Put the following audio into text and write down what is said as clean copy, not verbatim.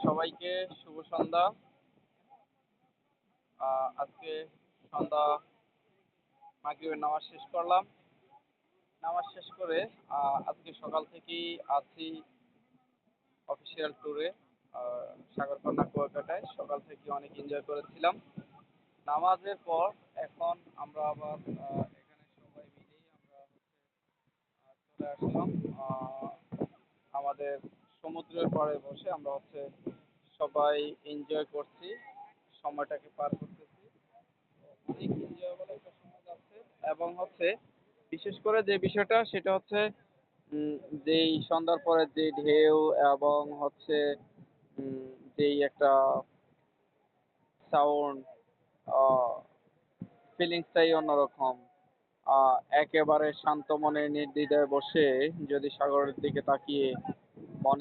সবাইকে শুভ সন্ধ্যা। আজকে সন্ধ্যা মাগরিবের নামাজ শেষ করলাম। নামাজ শেষ করে আজকে সকাল থেকেই আছি অফিসিয়াল ট্যুরে সাগরকন্যা কুয়াকাটায়। সকাল থেকে অনেক এনজয় করেছিলাম। নামাজের পর এখন আমরা আবার এখানে সবাই মিলেই আমরা চলে আসলাম আমাদের সমুদ্রের পাড়ে বসে আমরা সবাই এনজয় করছি, সময়টাকে পার করতেছি। অনেক এনজয়েবল একটা সময় যাচ্ছে। এবং বিশেষ করে যে বিষয়টা সেটা উম, যেই সন্ধ্যার পরে যে ঢেউ এবং উম, যেই একটা সাউন্ড, ফিলিংসটাই অন্যরকম। একেবারে শান্ত মনে নির্দ্বিধায় বসে যদি সাগরের দিকে তাকিয়ে মনে